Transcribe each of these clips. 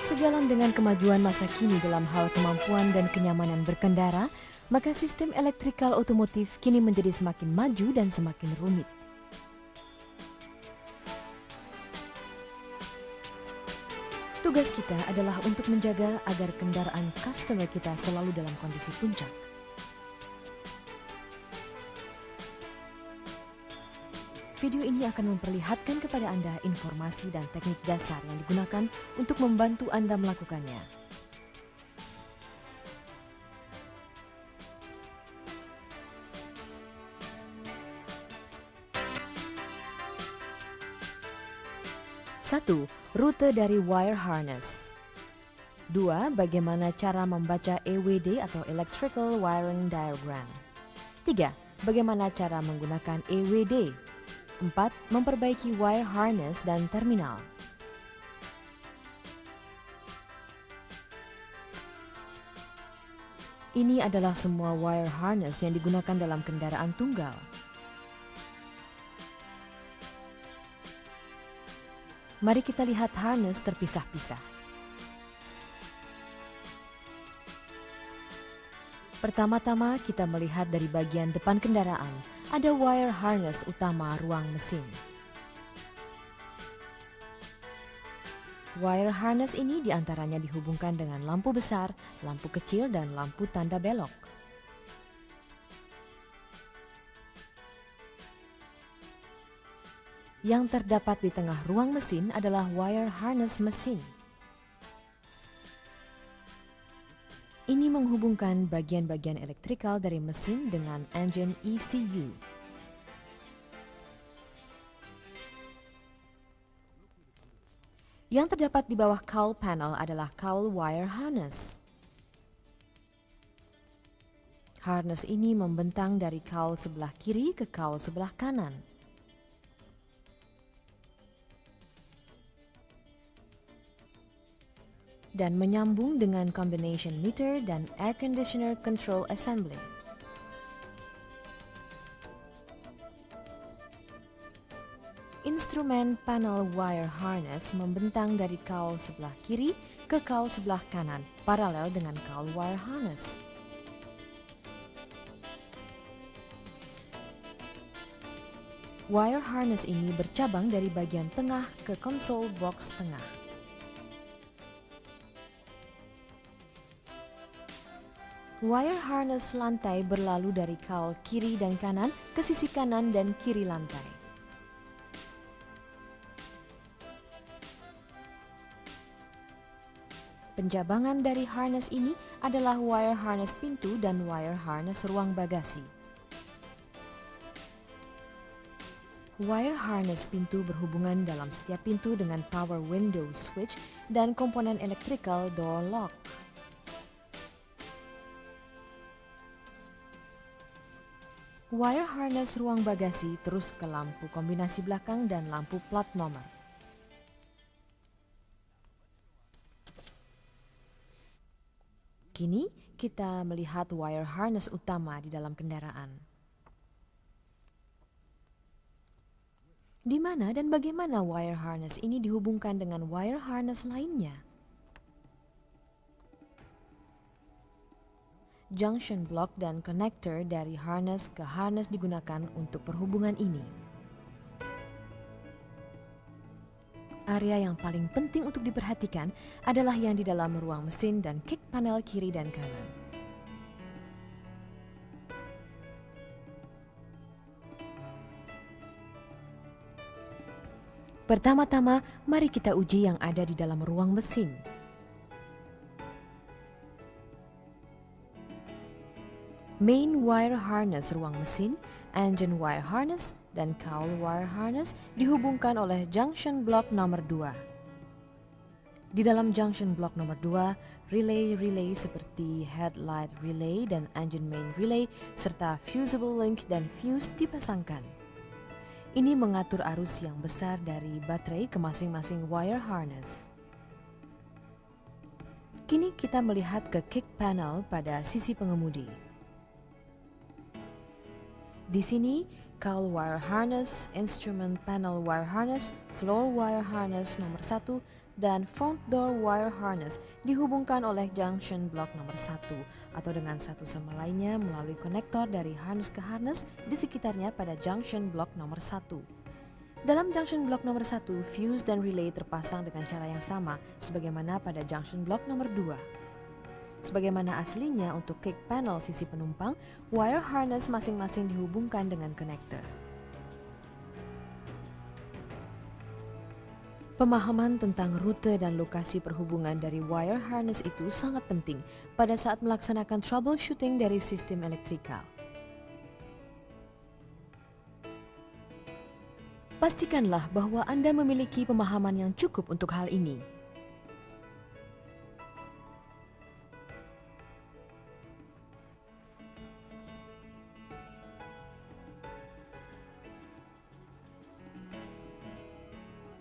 Sejalan dengan kemajuan masa kini dalam hal kemampuan dan kenyamanan berkendara, maka sistem elektrikal otomotif kini menjadi semakin maju dan semakin rumit. Tugas kita adalah untuk menjaga agar kendaraan customer kita selalu dalam kondisi puncak. Video ini akan memperlihatkan kepada Anda informasi dan teknik dasar yang digunakan untuk membantu Anda melakukannya. Satu, rute dari wire harness. 2. Bagaimana cara membaca EWD atau Electrical Wiring Diagram. 3. Bagaimana cara menggunakan EWD. 4. Memperbaiki wire harness dan terminal. Ini adalah semua wire harness yang digunakan dalam kendaraan tunggal. Mari kita lihat harness terpisah-pisah. Pertama-tama kita melihat dari bagian depan kendaraan, ada wire harness utama ruang mesin. Wire harness ini diantaranya dihubungkan dengan lampu besar, lampu kecil, dan lampu tanda belok. Yang terdapat di tengah ruang mesin adalah wire harness mesin. Ini menghubungkan bagian-bagian elektrikal dari mesin dengan engine ECU. Yang terdapat di bawah cowl panel adalah cowl wire harness. Harness ini membentang dari cowl sebelah kiri ke cowl sebelah kanan. Dan menyambung dengan combination meter dan air conditioner control assembly. Instrumen panel wire harness membentang dari cowl sebelah kiri ke cowl sebelah kanan, paralel dengan cowl wire harness. Wire harness ini bercabang dari bagian tengah ke konsol box tengah. Wire harness lantai berlalu dari cowl kiri dan kanan ke sisi kanan dan kiri lantai. Pencabangan dari harness ini adalah wire harness pintu dan wire harness ruang bagasi. Wire harness pintu berhubungan dalam setiap pintu dengan power window switch dan komponen electrical door lock. Wire harness ruang bagasi terus ke lampu kombinasi belakang dan lampu plat nomor. Kini kita melihat wire harness utama di dalam kendaraan. Di mana dan bagaimana wire harness ini dihubungkan dengan wire harness lainnya? Junction block dan connector dari harness ke harness digunakan untuk perhubungan ini. Area yang paling penting untuk diperhatikan adalah yang di dalam ruang mesin dan kick panel kiri dan kanan. Pertama-tama, mari kita uji yang ada di dalam ruang mesin. Main wire harness ruang mesin, engine wire harness, dan cowl wire harness dihubungkan oleh junction block nomor 2. Di dalam junction block nomor 2, relay-relay seperti headlight relay dan engine main relay serta fusible link dan fuse dipasangkan. Ini mengatur arus yang besar dari baterai ke masing-masing wire harness. Kini kita melihat ke kick panel pada sisi pengemudi. Di sini, cowl wire harness, instrument panel wire harness, floor wire harness nomor 1, dan front door wire harness dihubungkan oleh junction block nomor 1 atau dengan satu sama lainnya melalui konektor dari harness ke harness di sekitarnya pada junction block nomor 1. Dalam junction block nomor 1, fuse dan relay terpasang dengan cara yang sama sebagaimana pada junction block nomor 2. Sebagaimana aslinya untuk kick panel sisi penumpang, wire harness masing-masing dihubungkan dengan konektor. Pemahaman tentang rute dan lokasi perhubungan dari wire harness itu sangat penting pada saat melaksanakan troubleshooting dari sistem elektrikal. Pastikanlah bahwa Anda memiliki pemahaman yang cukup untuk hal ini.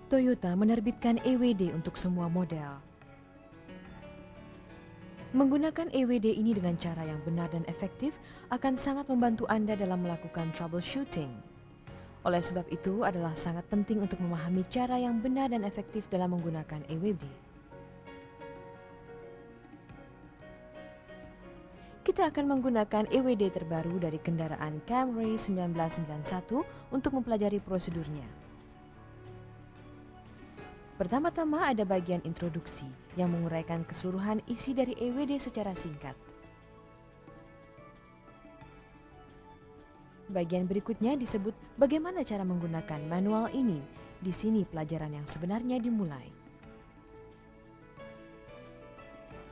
Toyota menerbitkan EWD untuk semua model. Menggunakan EWD ini dengan cara yang benar dan efektif akan sangat membantu Anda dalam melakukan troubleshooting. Oleh sebab itu adalah sangat penting untuk memahami cara yang benar dan efektif dalam menggunakan EWD. Kita akan menggunakan EWD terbaru dari kendaraan Camry 1991 untuk mempelajari prosedurnya. Pertama-tama ada bagian introduksi yang menguraikan keseluruhan isi dari EWD secara singkat. Bagian berikutnya disebut bagaimana cara menggunakan manual ini. Di sini pelajaran yang sebenarnya dimulai.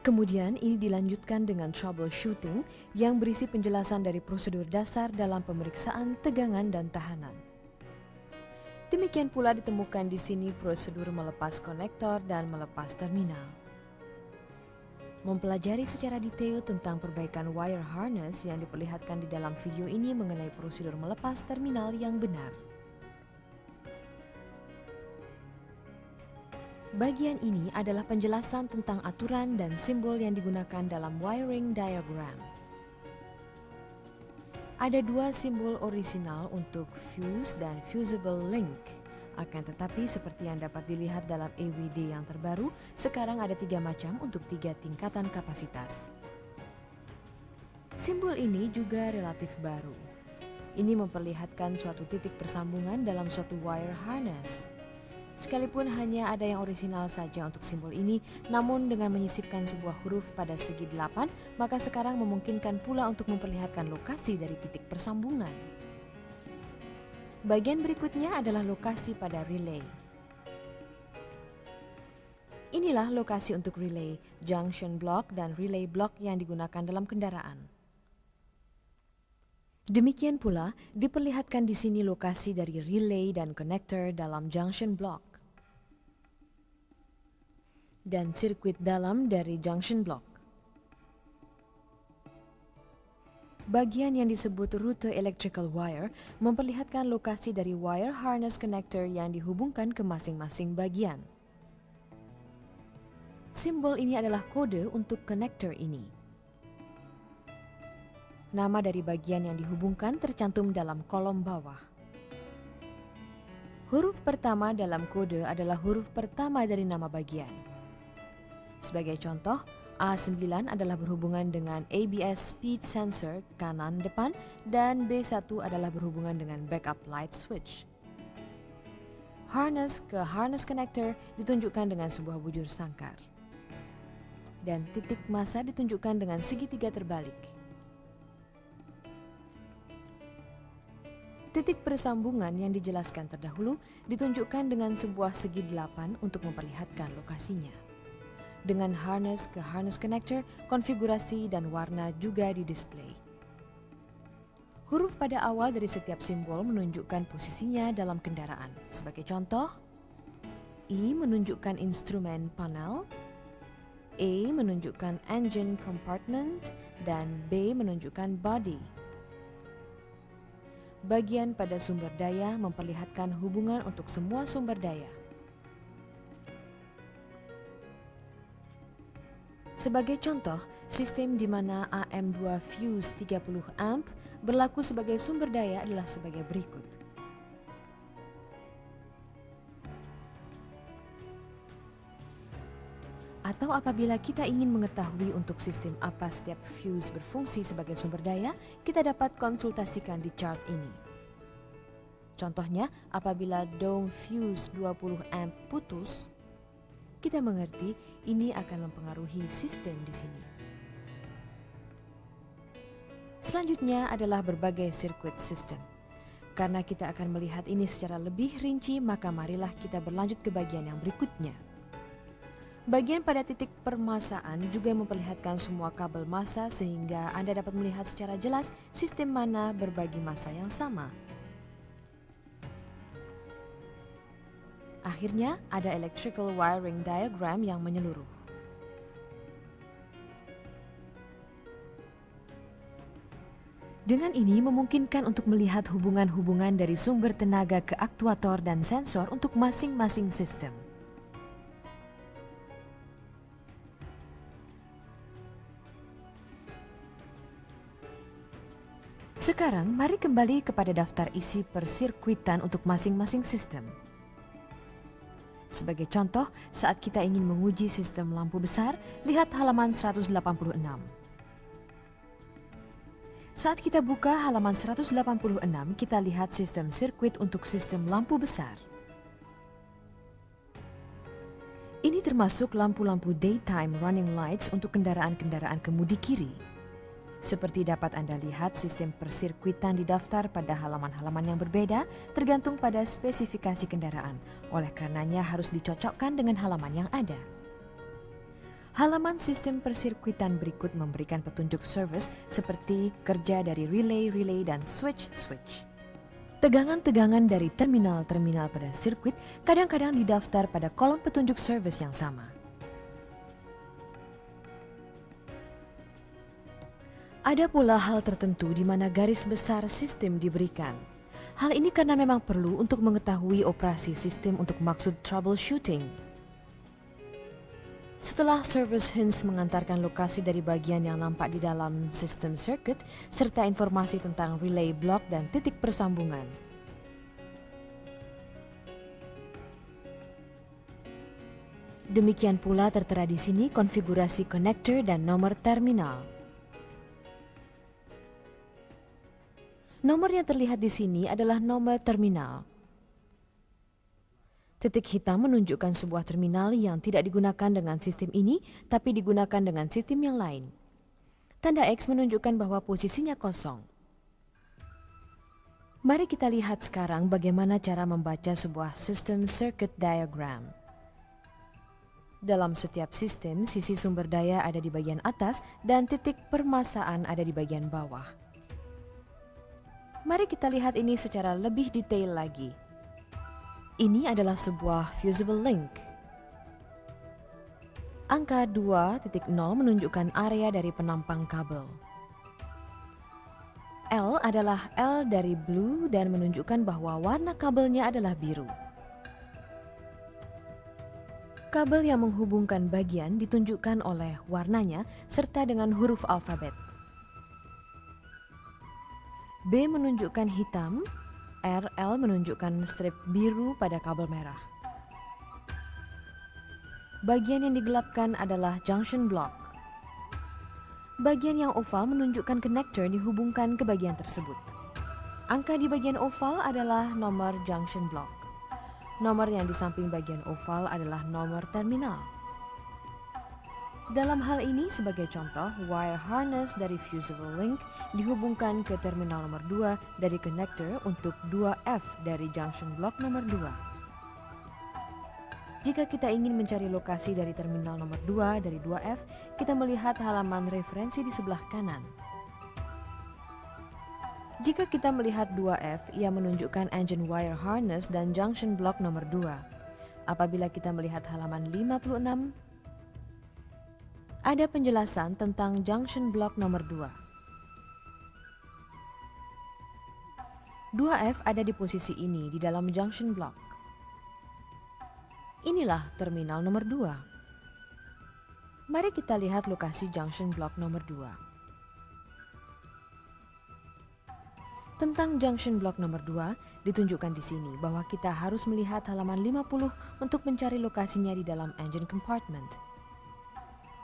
Kemudian ini dilanjutkan dengan troubleshooting yang berisi penjelasan dari prosedur dasar dalam pemeriksaan tegangan dan tahanan. Demikian pula ditemukan di sini prosedur melepas konektor dan melepas terminal. Mempelajari secara detail tentang perbaikan wire harness yang diperlihatkan di dalam video ini mengenai prosedur melepas terminal yang benar. Bagian ini adalah penjelasan tentang aturan dan simbol yang digunakan dalam wiring diagram. Ada dua simbol orisinal untuk fuse dan fusible link. Akan tetapi seperti yang dapat dilihat dalam EWD yang terbaru, sekarang ada 3 macam untuk 3 tingkatan kapasitas. Simbol ini juga relatif baru. Ini memperlihatkan suatu titik persambungan dalam suatu wire harness. Sekalipun hanya ada yang orisinal saja untuk simbol ini, namun dengan menyisipkan sebuah huruf pada segi 8, maka sekarang memungkinkan pula untuk memperlihatkan lokasi dari titik persambungan. Bagian berikutnya adalah lokasi pada relay. Inilah lokasi untuk relay, junction block dan relay block yang digunakan dalam kendaraan. Demikian pula diperlihatkan di sini lokasi dari relay dan connector dalam junction block dan sirkuit dalam dari junction block. Bagian yang disebut rute electrical wire memperlihatkan lokasi dari wire harness connector yang dihubungkan ke masing-masing bagian. Simbol ini adalah kode untuk connector ini. Nama dari bagian yang dihubungkan tercantum dalam kolom bawah. Huruf pertama dalam kode adalah huruf pertama dari nama bagian. Sebagai contoh, A9 adalah berhubungan dengan ABS speed sensor kanan depan dan B1 adalah berhubungan dengan backup light switch. Harness ke harness connector ditunjukkan dengan sebuah bujur sangkar. Dan titik massa ditunjukkan dengan segitiga terbalik. Titik persambungan yang dijelaskan terdahulu ditunjukkan dengan sebuah segi 8 untuk memperlihatkan lokasinya. Dengan harness ke harness connector, konfigurasi dan warna juga didisplay. Huruf pada awal dari setiap simbol menunjukkan posisinya dalam kendaraan. Sebagai contoh, I menunjukkan instrumen panel, A menunjukkan engine compartment, dan B menunjukkan body. Bagian pada sumber daya memperlihatkan hubungan untuk semua sumber daya. Sebagai contoh, sistem di mana AM2 fuse 30 amp berlaku sebagai sumber daya adalah sebagai berikut. Atau apabila kita ingin mengetahui untuk sistem apa setiap fuse berfungsi sebagai sumber daya, kita dapat konsultasikan di chart ini. Contohnya, apabila dome fuse 20 amp putus, kita mengerti ini akan mempengaruhi sistem di sini. Selanjutnya adalah berbagai circuit system. Karena kita akan melihat ini secara lebih rinci, maka marilah kita berlanjut ke bagian yang berikutnya. Bagian pada titik permasaan juga memperlihatkan semua kabel massa sehingga Anda dapat melihat secara jelas sistem mana berbagi massa yang sama. Akhirnya ada electrical wiring diagram yang menyeluruh. Dengan ini memungkinkan untuk melihat hubungan-hubungan dari sumber tenaga ke aktuator dan sensor untuk masing-masing sistem. Sekarang mari kembali kepada daftar isi persirkuitan untuk masing-masing sistem. Sebagai contoh, saat kita ingin menguji sistem lampu besar, lihat halaman 186. Saat kita buka halaman 186, kita lihat sistem sirkuit untuk sistem lampu besar. Ini termasuk lampu-lampu daytime running lights untuk kendaraan-kendaraan kemudi kiri. Seperti dapat Anda lihat, sistem persirkuitan didaftar pada halaman-halaman yang berbeda tergantung pada spesifikasi kendaraan. Oleh karenanya harus dicocokkan dengan halaman yang ada. Halaman sistem persirkuitan berikut memberikan petunjuk service seperti kerja dari relay dan switch. Tegangan-tegangan dari terminal-terminal pada sirkuit kadang-kadang didaftar pada kolom petunjuk service yang sama. Ada pula hal tertentu di mana garis besar sistem diberikan. Hal ini karena memang perlu untuk mengetahui operasi sistem untuk maksud troubleshooting. Setelah service hints mengantarkan lokasi dari bagian yang nampak di dalam sistem circuit, serta informasi tentang relay block dan titik persambungan. Demikian pula tertera di sini konfigurasi connector dan nomor terminal. Nomor yang terlihat di sini adalah nomor terminal. Titik hitam menunjukkan sebuah terminal yang tidak digunakan dengan sistem ini, tapi digunakan dengan sistem yang lain. Tanda X menunjukkan bahwa posisinya kosong. Mari kita lihat sekarang bagaimana cara membaca sebuah system circuit diagram. Dalam setiap sistem, sisi sumber daya ada di bagian atas dan titik permasaan ada di bagian bawah. Mari kita lihat ini secara lebih detail lagi. Ini adalah sebuah fusible link. Angka 2.0 menunjukkan area dari penampang kabel. L adalah L dari blue dan menunjukkan bahwa warna kabelnya adalah biru. Kabel yang menghubungkan bagian ditunjukkan oleh warnanya serta dengan huruf alfabet. B menunjukkan hitam, RL menunjukkan strip biru pada kabel merah. Bagian yang digelapkan adalah junction block. Bagian yang oval menunjukkan connector dihubungkan ke bagian tersebut. Angka di bagian oval adalah nomor junction block. Nomor yang di samping bagian oval adalah nomor terminal. Dalam hal ini, sebagai contoh, wire harness dari fusible link dihubungkan ke terminal nomor 2 dari connector untuk 2F dari junction block nomor 2. Jika kita ingin mencari lokasi dari terminal nomor 2 dari 2F, kita melihat halaman referensi di sebelah kanan. Jika kita melihat 2F, ia menunjukkan engine wire harness dan junction block nomor 2. Apabila kita melihat halaman 56, ada penjelasan tentang junction block nomor 2. 2F ada di posisi ini di dalam junction block. Inilah terminal nomor 2. Mari kita lihat lokasi junction block nomor 2. Tentang junction block nomor 2 ditunjukkan di sini bahwa kita harus melihat halaman 50 untuk mencari lokasinya di dalam engine compartment.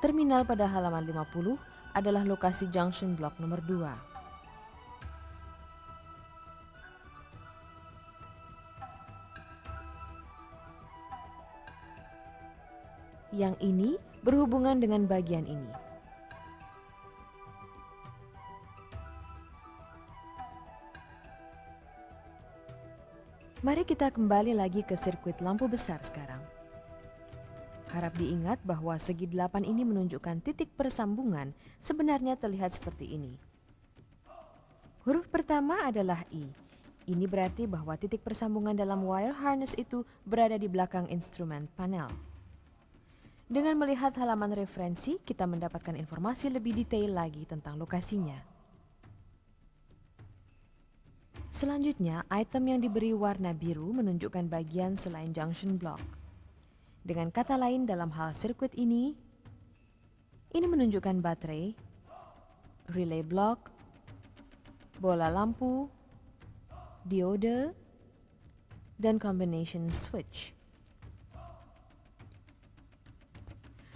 Terminal pada halaman 50 adalah lokasi junction block nomor 2. Yang ini berhubungan dengan bagian ini. Mari kita kembali lagi ke sirkuit lampu besar sekarang. Harap diingat bahwa segi 8 ini menunjukkan titik persambungan sebenarnya terlihat seperti ini. Huruf pertama adalah I. Ini berarti bahwa titik persambungan dalam wire harness itu berada di belakang instrumen panel. Dengan melihat halaman referensi, kita mendapatkan informasi lebih detail lagi tentang lokasinya. Selanjutnya, item yang diberi warna biru menunjukkan bagian selain junction block. Dengan kata lain dalam hal sirkuit ini menunjukkan baterai, relay block, bola lampu, diode, dan combination switch.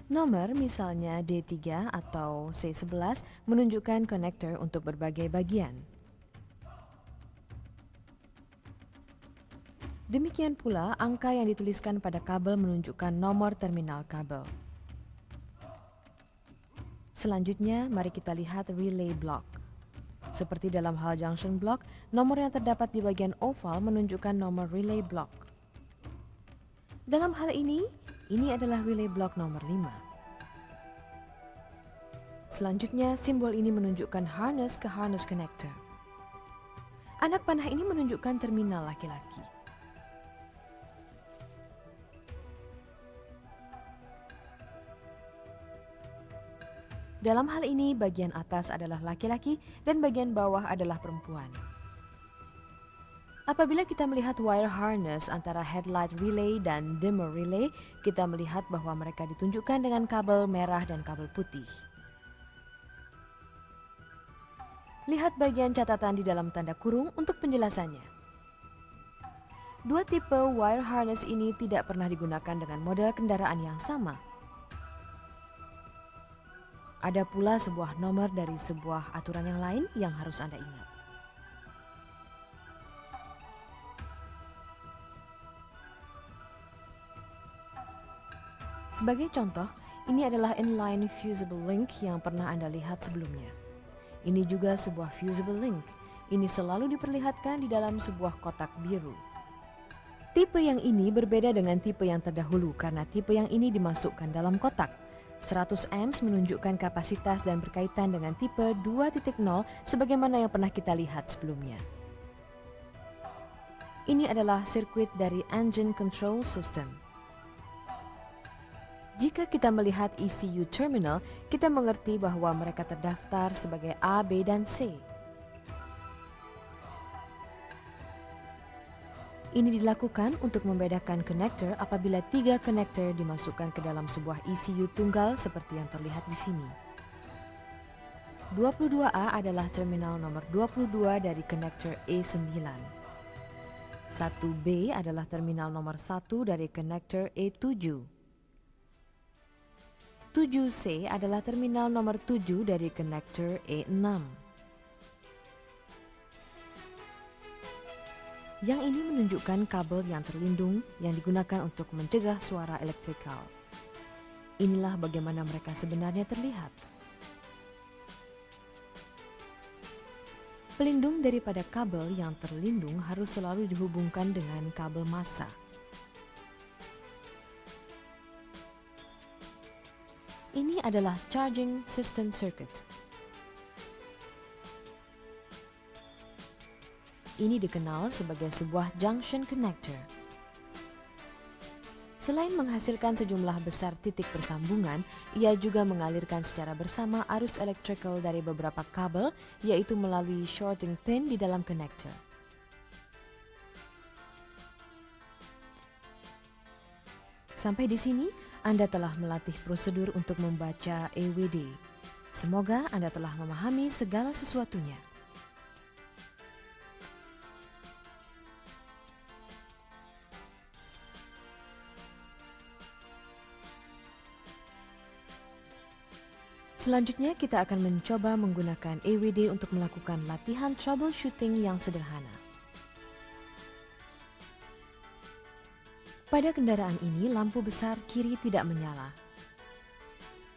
Nomor misalnya D3 atau C11 menunjukkan konektor untuk berbagai bagian. Demikian pula, angka yang dituliskan pada kabel menunjukkan nomor terminal kabel. Selanjutnya, mari kita lihat relay block. Seperti dalam hal junction block, nomor yang terdapat di bagian oval menunjukkan nomor relay block. Dalam hal ini adalah relay block nomor 5. Selanjutnya, simbol ini menunjukkan harness ke harness connector. Anak panah ini menunjukkan terminal laki-laki. Dalam hal ini, bagian atas adalah laki-laki dan bagian bawah adalah perempuan. Apabila kita melihat wire harness antara headlight relay dan dimmer relay, kita melihat bahwa mereka ditunjukkan dengan kabel merah dan kabel putih. Lihat bagian catatan di dalam tanda kurung untuk penjelasannya. Dua tipe wire harness ini tidak pernah digunakan dengan model kendaraan yang sama. Ada pula sebuah nomor dari sebuah aturan yang lain yang harus Anda ingat. Sebagai contoh, ini adalah inline fusible link yang pernah Anda lihat sebelumnya. Ini juga sebuah fusible link. Ini selalu diperlihatkan di dalam sebuah kotak biru. Tipe yang ini berbeda dengan tipe yang terdahulu karena tipe yang ini dimasukkan dalam kotak. 100 amps menunjukkan kapasitas dan berkaitan dengan tipe 2.0 sebagaimana yang pernah kita lihat sebelumnya. Ini adalah sirkuit dari engine control system. Jika kita melihat ECU terminal, kita mengerti bahwa mereka terdaftar sebagai A, B, dan C. Ini dilakukan untuk membedakan konektor apabila 3 konektor dimasukkan ke dalam sebuah ECU tunggal seperti yang terlihat di sini. 22A adalah terminal nomor 22 dari konektor E9. 1B adalah terminal nomor 1 dari konektor E7. 7C adalah terminal nomor 7 dari konektor E6. Yang ini menunjukkan kabel yang terlindung yang digunakan untuk mencegah suara elektrikal. Inilah bagaimana mereka sebenarnya terlihat. Pelindung daripada kabel yang terlindung harus selalu dihubungkan dengan kabel massa. Ini adalah charging system circuit. Ini dikenal sebagai sebuah junction connector. Selain menghasilkan sejumlah besar titik persambungan, ia juga mengalirkan secara bersama arus electrical dari beberapa kabel, yaitu melalui shorting pin di dalam konektor. Sampai di sini, Anda telah melatih prosedur untuk membaca EWD. Semoga Anda telah memahami segala sesuatunya. Selanjutnya kita akan mencoba menggunakan EWD untuk melakukan latihan troubleshooting yang sederhana. Pada kendaraan ini lampu besar kiri tidak menyala.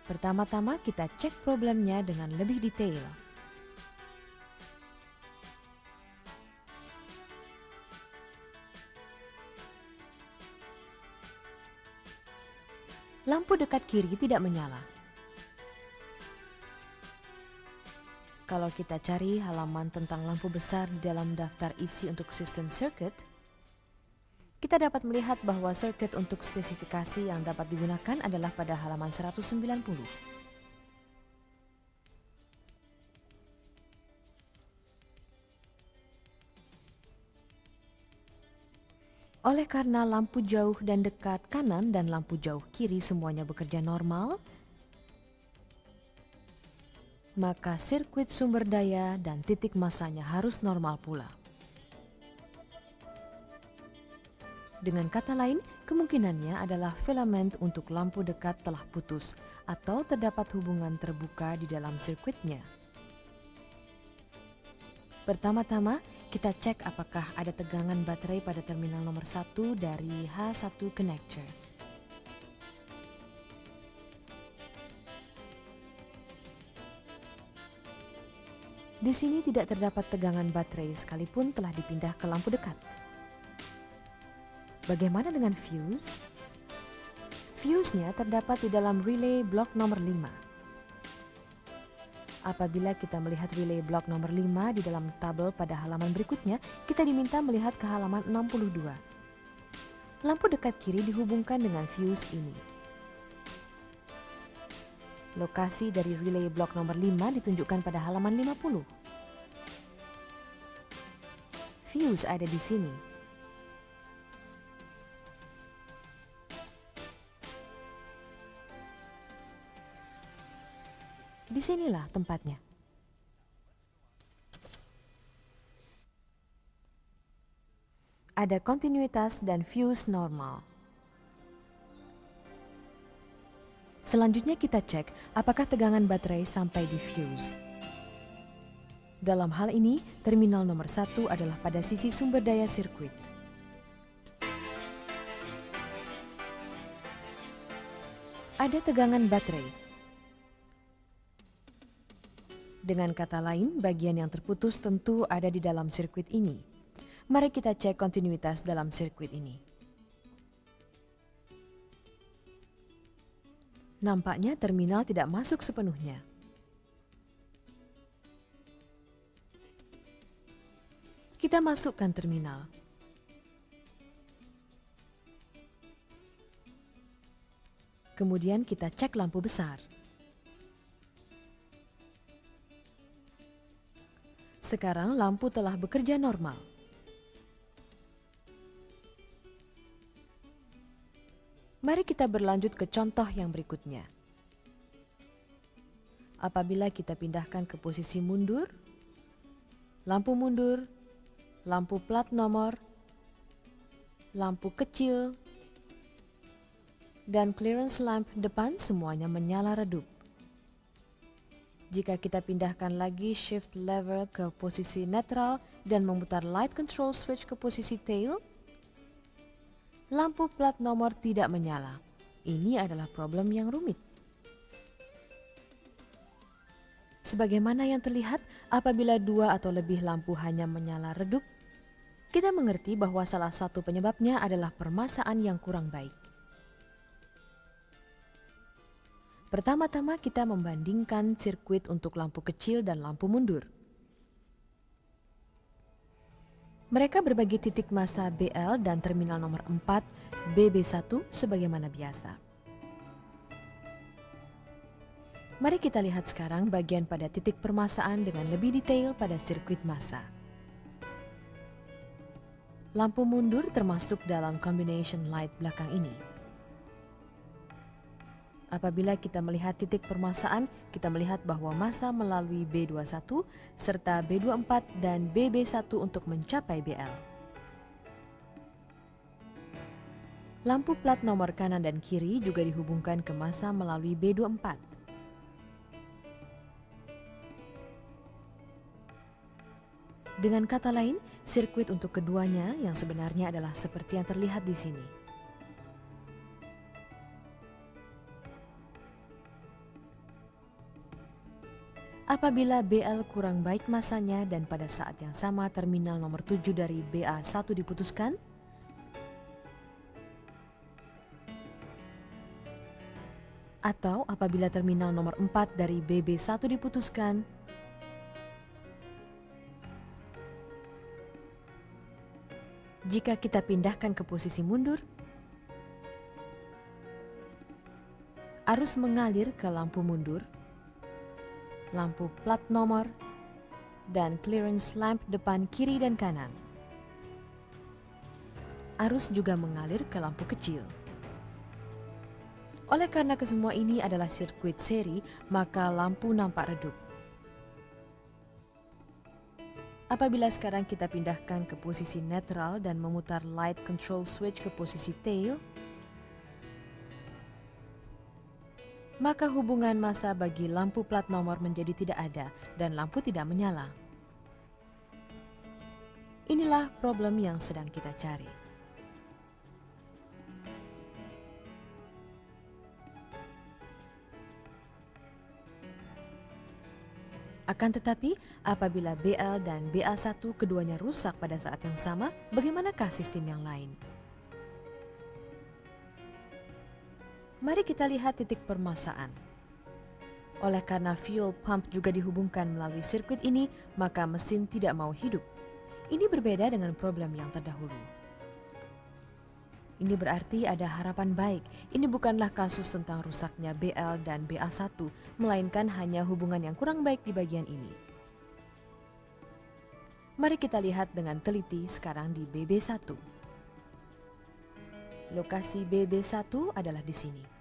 Pertama-tama kita cek problemnya dengan lebih detail. Lampu dekat kiri tidak menyala. Kalau kita cari halaman tentang lampu besar di dalam daftar isi untuk sistem circuit, kita dapat melihat bahwa circuit untuk spesifikasi yang dapat digunakan adalah pada halaman 190. Oleh karena lampu jauh dan dekat kanan dan lampu jauh kiri semuanya bekerja normal, maka sirkuit sumber daya dan titik masanya harus normal pula. Dengan kata lain, kemungkinannya adalah filament untuk lampu dekat telah putus atau terdapat hubungan terbuka di dalam sirkuitnya. Pertama-tama, kita cek apakah ada tegangan baterai pada terminal nomor 1 dari H1 connector. Di sini tidak terdapat tegangan baterai sekalipun telah dipindah ke lampu dekat. Bagaimana dengan fuse? Fuse-nya terdapat di dalam relay blok nomor 5. Apabila kita melihat relay blok nomor 5 di dalam tabel pada halaman berikutnya, kita diminta melihat ke halaman 62. Lampu dekat kiri dihubungkan dengan fuse ini. Lokasi dari relay blok nomor 5 ditunjukkan pada halaman 50. Fuse ada di sini. Disinilah tempatnya. Ada kontinuitas dan fuse normal. Selanjutnya kita cek apakah tegangan baterai sampai di fuse. Dalam hal ini, terminal nomor 1 adalah pada sisi sumber daya sirkuit. Ada tegangan baterai. Dengan kata lain, bagian yang terputus tentu ada di dalam sirkuit ini. Mari kita cek kontinuitas dalam sirkuit ini. Nampaknya terminal tidak masuk sepenuhnya. Kita masukkan terminal. Kemudian kita cek lampu besar. Sekarang lampu telah bekerja normal. Mari kita berlanjut ke contoh yang berikutnya. Apabila kita pindahkan ke posisi mundur, lampu mundur, lampu plat nomor, lampu kecil, dan clearance lamp depan semuanya menyala redup. Jika kita pindahkan lagi shift lever ke posisi netral dan memutar light control switch ke posisi tail, lampu plat nomor tidak menyala. Ini adalah problem yang rumit. Sebagaimana yang terlihat, apabila 2 atau lebih lampu hanya menyala redup, kita mengerti bahwa salah satu penyebabnya adalah permasaan yang kurang baik. Pertama-tama kita membandingkan sirkuit untuk lampu kecil dan lampu mundur. Mereka berbagi titik massa BL dan terminal nomor 4 BB1 sebagaimana biasa. Mari kita lihat sekarang bagian pada titik permasaan dengan lebih detail pada sirkuit massa. Lampu mundur termasuk dalam combination light belakang ini. Apabila kita melihat titik permasaan, kita melihat bahwa massa melalui B21 serta B24 dan BB1 untuk mencapai BL. Lampu plat nomor kanan dan kiri juga dihubungkan ke massa melalui B24. Dengan kata lain, sirkuit untuk keduanya yang sebenarnya adalah seperti yang terlihat di sini. Apabila BL kurang baik masanya dan pada saat yang sama terminal nomor 7 dari BA1 diputuskan, atau apabila terminal nomor 4 dari BB1 diputuskan, jika kita pindahkan ke posisi mundur, arus mengalir ke lampu mundur, lampu plat nomor, dan clearance lamp depan kiri dan kanan. Arus juga mengalir ke lampu kecil. Oleh karena kesemua ini adalah sirkuit seri, maka lampu nampak redup. Apabila sekarang kita pindahkan ke posisi netral dan memutar light control switch ke posisi tail, maka hubungan massa bagi lampu plat nomor menjadi tidak ada dan lampu tidak menyala. Inilah problem yang sedang kita cari. Akan tetapi, apabila BL dan BA1 keduanya rusak pada saat yang sama, bagaimanakah sistem yang lain? Mari kita lihat titik permasaan. Oleh karena fuel pump juga dihubungkan melalui sirkuit ini, maka mesin tidak mau hidup. Ini berbeda dengan problem yang terdahulu. Ini berarti ada harapan baik. Ini bukanlah kasus tentang rusaknya BL dan BA1, melainkan hanya hubungan yang kurang baik di bagian ini. Mari kita lihat dengan teliti sekarang di BB1. Lokasi BB1 adalah di sini.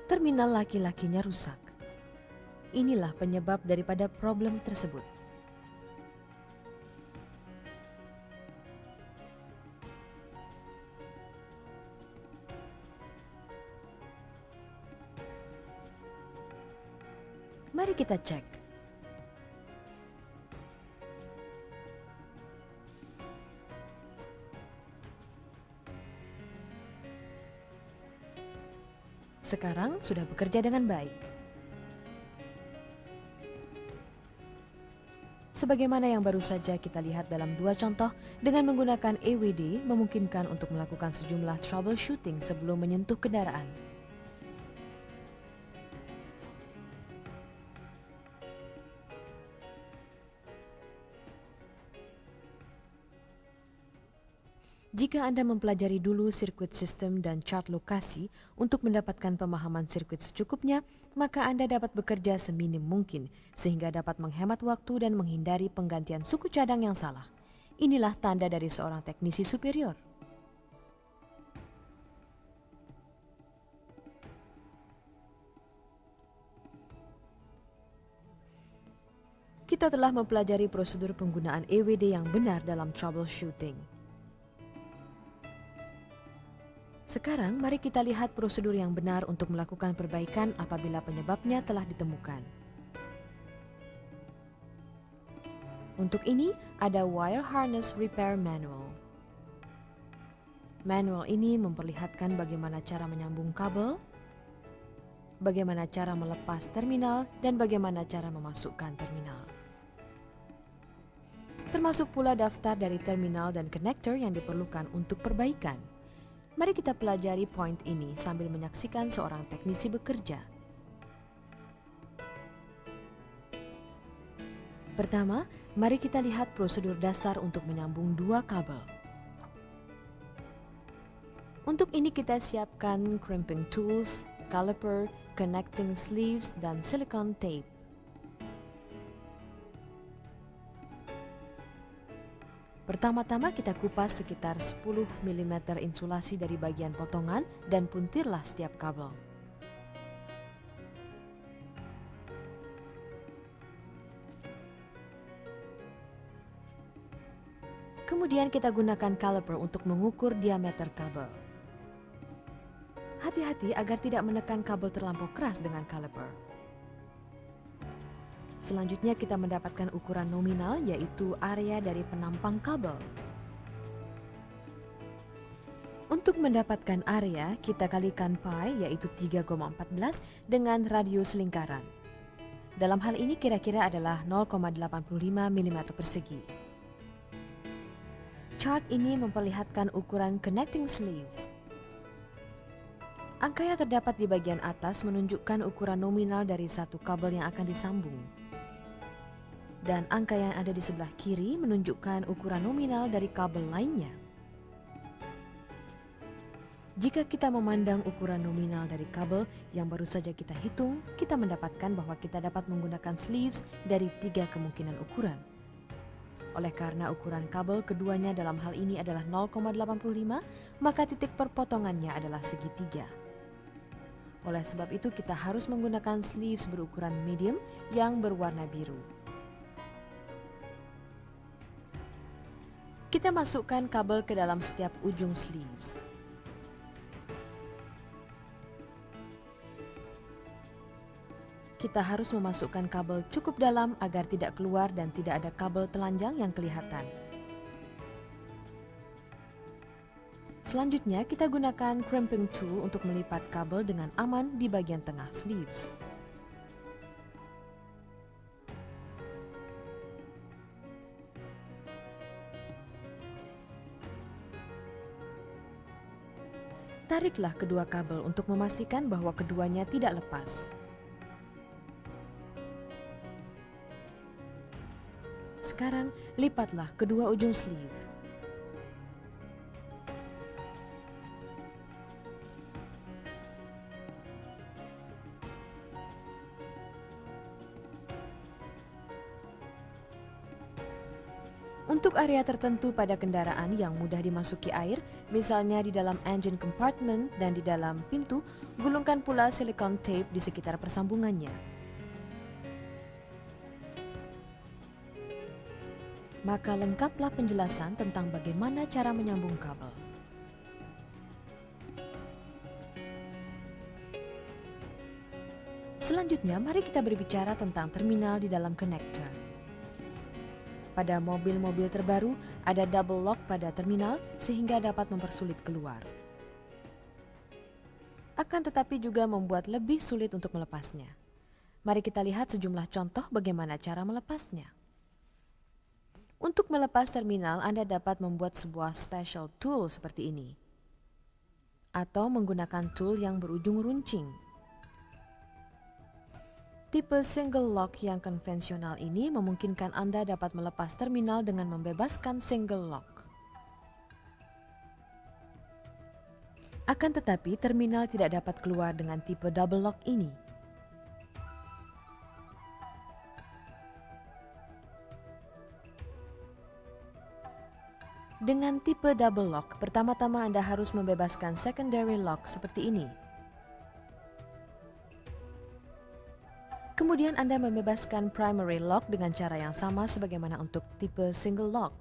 Terminal laki-lakinya rusak. Inilah penyebab daripada problem tersebut. Mari kita cek. Sekarang sudah bekerja dengan baik. Sebagaimana yang baru saja kita lihat dalam dua contoh, dengan menggunakan EWD memungkinkan untuk melakukan sejumlah troubleshooting sebelum menyentuh kendaraan. Jika Anda mempelajari dulu sirkuit sistem dan chart lokasi untuk mendapatkan pemahaman sirkuit secukupnya, maka Anda dapat bekerja seminim mungkin sehingga dapat menghemat waktu dan menghindari penggantian suku cadang yang salah. Inilah tanda dari seorang teknisi superior. Kita telah mempelajari prosedur penggunaan EWD yang benar dalam troubleshooting. Sekarang mari kita lihat prosedur yang benar untuk melakukan perbaikan apabila penyebabnya telah ditemukan. Untuk ini ada Wire Harness Repair Manual. Manual ini memperlihatkan bagaimana cara menyambung kabel, bagaimana cara melepas terminal, dan bagaimana cara memasukkan terminal. Termasuk pula daftar dari terminal dan konektor yang diperlukan untuk perbaikan. Mari kita pelajari poin ini sambil menyaksikan seorang teknisi bekerja. Pertama, mari kita lihat prosedur dasar untuk menyambung dua kabel. Untuk ini kita siapkan crimping tools, caliper, connecting sleeves, dan silicone tape. Pertama-tama kita kupas sekitar 10 mm insulasi dari bagian potongan dan puntirlah setiap kabel. Kemudian kita gunakan caliper untuk mengukur diameter kabel. Hati-hati agar tidak menekan kabel terlampau keras dengan caliper. Selanjutnya kita mendapatkan ukuran nominal, yaitu area dari penampang kabel. Untuk mendapatkan area, kita kalikan pi, yaitu 3,14 dengan radius lingkaran. Dalam hal ini kira-kira adalah 0,85 mm persegi. Chart ini memperlihatkan ukuran connecting sleeves. Angka yang terdapat di bagian atas menunjukkan ukuran nominal dari satu kabel yang akan disambung. Dan angka yang ada di sebelah kiri menunjukkan ukuran nominal dari kabel lainnya. Jika kita memandang ukuran nominal dari kabel yang baru saja kita hitung, kita mendapatkan bahwa kita dapat menggunakan sleeves dari 3 kemungkinan ukuran. Oleh karena ukuran kabel keduanya dalam hal ini adalah 0,85, maka titik perpotongannya adalah segitiga. Oleh sebab itu kita harus menggunakan sleeves berukuran medium yang berwarna biru. Kita masukkan kabel ke dalam setiap ujung sleeves. Kita harus memasukkan kabel cukup dalam agar tidak keluar dan tidak ada kabel telanjang yang kelihatan. Selanjutnya kita gunakan crimping tool untuk melipat kabel dengan aman di bagian tengah sleeves. Tariklah kedua kabel untuk memastikan bahwa keduanya tidak lepas. Sekarang, lipatlah kedua ujung sleeve. Untuk area tertentu pada kendaraan yang mudah dimasuki air, misalnya di dalam engine compartment dan di dalam pintu, gulungkan pula silicone tape di sekitar persambungannya. Maka lengkaplah penjelasan tentang bagaimana cara menyambung kabel. Selanjutnya, mari kita berbicara tentang terminal di dalam connector. Pada mobil-mobil terbaru, ada double lock pada terminal sehingga dapat mempersulit keluar. Akan tetapi juga membuat lebih sulit untuk melepasnya. Mari kita lihat sejumlah contoh bagaimana cara melepasnya. Untuk melepas terminal, Anda dapat membuat sebuah special tool seperti ini. Atau menggunakan tool yang berujung runcing. Tipe single lock yang konvensional ini memungkinkan Anda dapat melepas terminal dengan membebaskan single lock. Akan tetapi, terminal tidak dapat keluar dengan tipe double lock ini. Dengan tipe double lock, pertama-tama Anda harus membebaskan secondary lock seperti ini. Kemudian Anda membebaskan primary lock dengan cara yang sama sebagaimana untuk tipe single lock.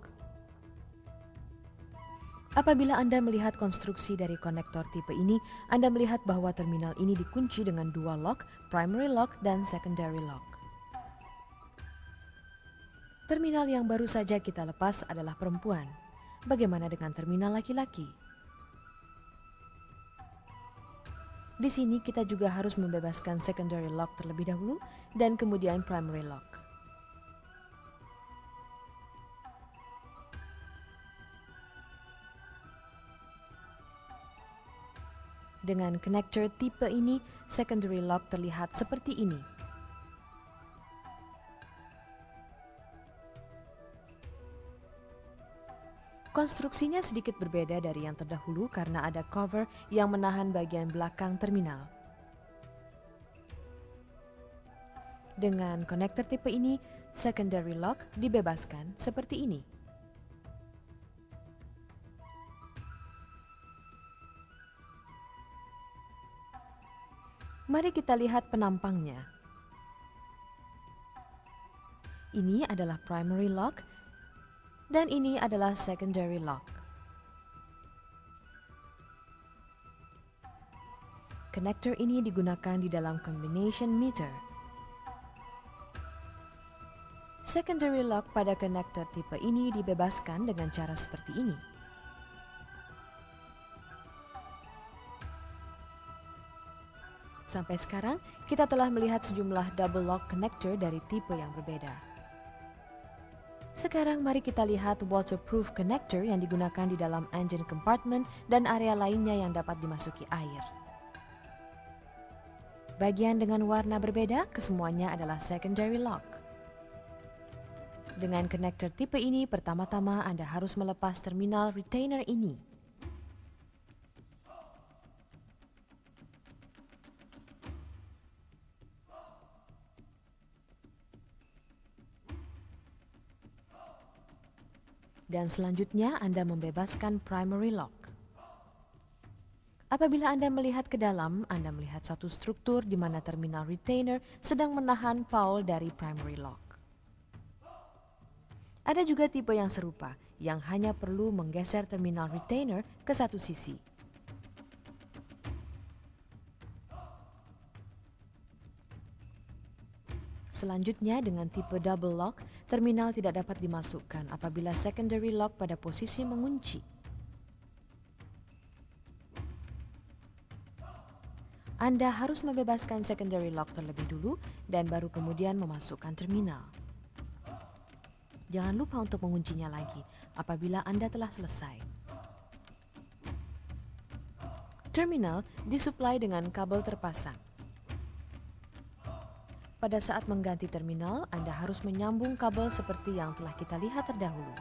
Apabila Anda melihat konstruksi dari konektor tipe ini, Anda melihat bahwa terminal ini dikunci dengan dua lock, primary lock dan secondary lock. Terminal yang baru saja kita lepas adalah perempuan. Bagaimana dengan terminal laki-laki? Di sini kita juga harus membebaskan secondary lock terlebih dahulu dan kemudian primary lock. Dengan connector tipe ini, secondary lock terlihat seperti ini. Konstruksinya sedikit berbeda dari yang terdahulu karena ada cover yang menahan bagian belakang terminal. Dengan konektor tipe ini, secondary lock dibebaskan seperti ini. Mari kita lihat penampangnya. Ini adalah primary lock dan ini adalah secondary lock. Connector ini digunakan di dalam combination meter. Secondary lock pada connector tipe ini dibebaskan dengan cara seperti ini. Sampai sekarang, kita telah melihat sejumlah double lock connector dari tipe yang berbeda. Sekarang mari kita lihat waterproof connector yang digunakan di dalam engine compartment dan area lainnya yang dapat dimasuki air. Bagian dengan warna berbeda, kesemuanya adalah secondary lock. Dengan connector tipe ini, pertama-tama Anda harus melepas terminal retainer ini. Dan selanjutnya Anda membebaskan primary lock. Apabila Anda melihat ke dalam, Anda melihat suatu struktur di mana terminal retainer sedang menahan pawl dari primary lock. Ada juga tipe yang serupa, yang hanya perlu menggeser terminal retainer ke satu sisi. Selanjutnya dengan tipe double lock, terminal tidak dapat dimasukkan apabila secondary lock pada posisi mengunci. Anda harus membebaskan secondary lock terlebih dulu dan baru kemudian memasukkan terminal. Jangan lupa untuk menguncinya lagi apabila Anda telah selesai. Terminal disuplai dengan kabel terpasang. Pada saat mengganti terminal, Anda harus menyambung kabel seperti yang telah kita lihat terdahulu.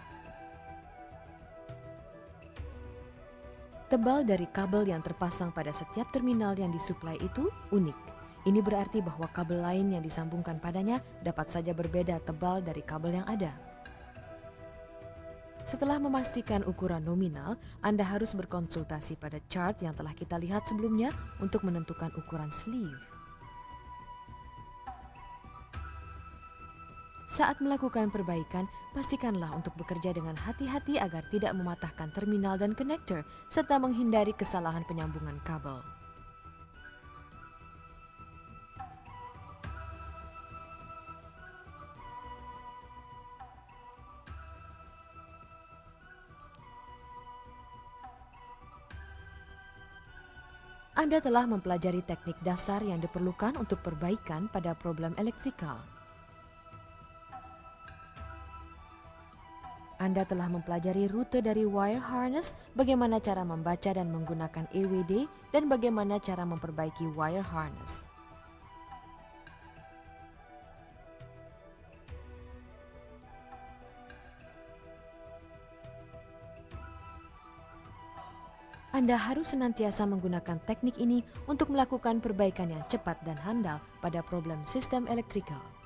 Tebal dari kabel yang terpasang pada setiap terminal yang disuplai itu unik. Ini berarti bahwa kabel lain yang disambungkan padanya dapat saja berbeda tebal dari kabel yang ada. Setelah memastikan ukuran nominal, Anda harus berkonsultasi pada chart yang telah kita lihat sebelumnya untuk menentukan ukuran sleeve. Saat melakukan perbaikan, pastikanlah untuk bekerja dengan hati-hati agar tidak mematahkan terminal dan konektor serta menghindari kesalahan penyambungan kabel. Anda telah mempelajari teknik dasar yang diperlukan untuk perbaikan pada problem elektrikal. Anda telah mempelajari rute dari wire harness, bagaimana cara membaca dan menggunakan EWD, dan bagaimana cara memperbaiki wire harness. Anda harus senantiasa menggunakan teknik ini untuk melakukan perbaikan yang cepat dan handal pada problem sistem elektrikal.